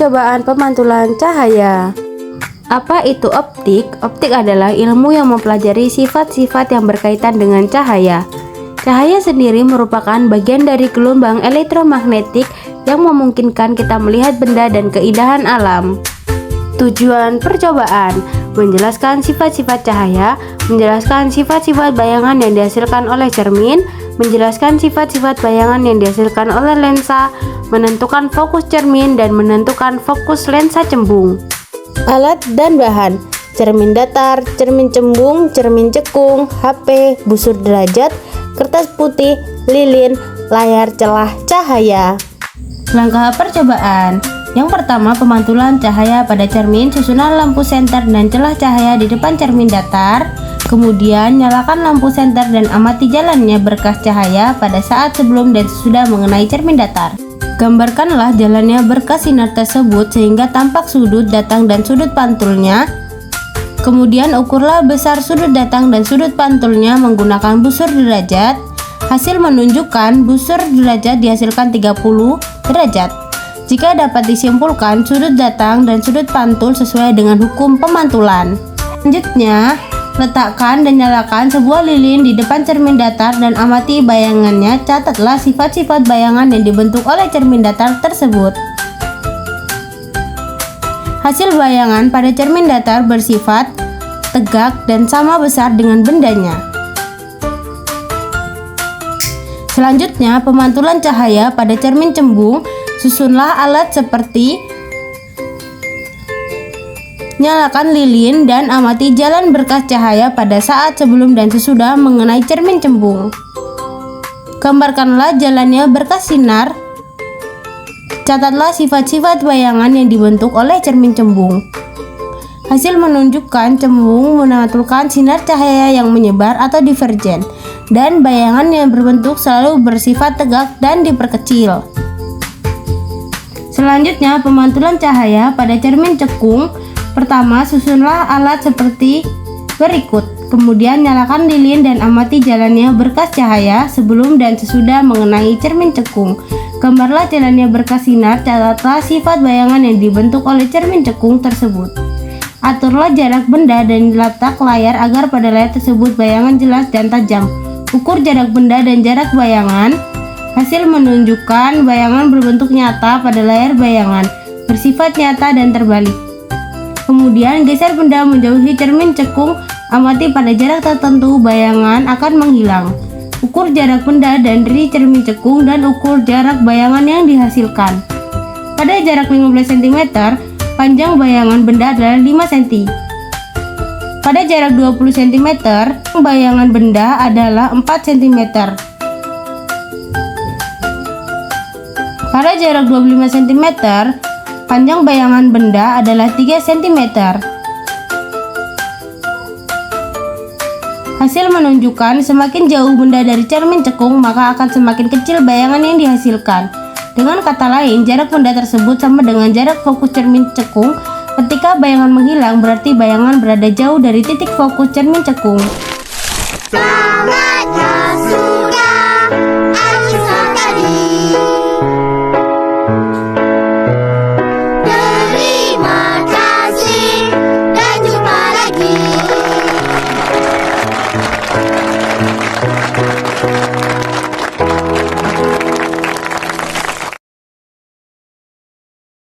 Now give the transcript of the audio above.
percobaan pemantulan cahaya. Apa itu optik? Optik adalah ilmu yang mempelajari sifat-sifat yang berkaitan dengan cahaya. Cahaya sendiri merupakan bagian dari gelombang elektromagnetik yang memungkinkan kita melihat benda dan keindahan alam. Tujuan percobaan: menjelaskan sifat-sifat cahaya, menjelaskan sifat-sifat bayangan yang dihasilkan oleh cermin, menjelaskan sifat-sifat bayangan yang dihasilkan oleh lensa, menentukan fokus cermin, dan menentukan fokus lensa cembung. Alat dan bahan: cermin datar, cermin cembung, cermin cekung, HP, busur derajat, kertas putih, lilin, layar celah cahaya. Langkah percobaan: yang pertama, pemantulan cahaya pada cermin, susunan lampu senter dan celah cahaya di depan cermin datar. Kemudian, nyalakan lampu senter dan amati jalannya berkas cahaya pada saat sebelum dan sesudah mengenai cermin datar. Gambarkanlah jalannya berkas sinar tersebut sehingga tampak sudut datang dan sudut pantulnya. Kemudian, ukurlah besar sudut datang dan sudut pantulnya menggunakan busur derajat. Hasil menunjukkan busur derajat dihasilkan 30 derajat. Jika dapat disimpulkan, sudut datang dan sudut pantul sesuai dengan hukum pemantulan. Selanjutnya, letakkan dan nyalakan sebuah lilin di depan cermin datar dan amati bayangannya. Catatlah sifat-sifat bayangan yang dibentuk oleh cermin datar tersebut. Hasil bayangan pada cermin datar bersifat tegak dan sama besar dengan bendanya. Selanjutnya, pemantulan cahaya pada cermin cembung. Susunlah alat seperti nyalakan lilin dan amati jalan berkas cahaya pada saat sebelum dan sesudah mengenai cermin cembung. Gambarkanlah jalannya berkas sinar. Catatlah sifat-sifat bayangan yang dibentuk oleh cermin cembung. Hasil menunjukkan cembung memantulkan sinar cahaya yang menyebar atau divergen, dan bayangan yang berbentuk selalu bersifat tegak dan diperkecil. Selanjutnya, pemantulan cahaya pada cermin cekung. Pertama, susunlah alat seperti berikut. Kemudian, nyalakan lilin dan amati jalannya berkas cahaya sebelum dan sesudah mengenai cermin cekung. Gambarlah jalannya berkas sinar. Catatlah sifat bayangan yang dibentuk oleh cermin cekung tersebut. Aturlah jarak benda dan letak layar agar pada layar tersebut bayangan jelas dan tajam. Ukur jarak benda dan jarak bayangan. Hasil menunjukkan bayangan berbentuk nyata pada layar bayangan, bersifat nyata dan terbalik. Kemudian geser benda menjauhi cermin cekung, amati pada jarak tertentu bayangan akan menghilang. Ukur jarak benda dari cermin cekung dan ukur jarak bayangan yang dihasilkan. Pada jarak 15 cm, panjang bayangan benda adalah 5 cm. Pada jarak 20 cm, bayangan benda adalah 4 cm. Pada jarak 25 cm, panjang bayangan benda adalah 3 cm. Hasil menunjukkan semakin jauh benda dari cermin cekung, maka akan semakin kecil bayangan yang dihasilkan. Dengan kata lain, jarak benda tersebut sama dengan jarak fokus cermin cekung. Ketika bayangan menghilang, berarti bayangan berada jauh dari titik fokus cermin cekung.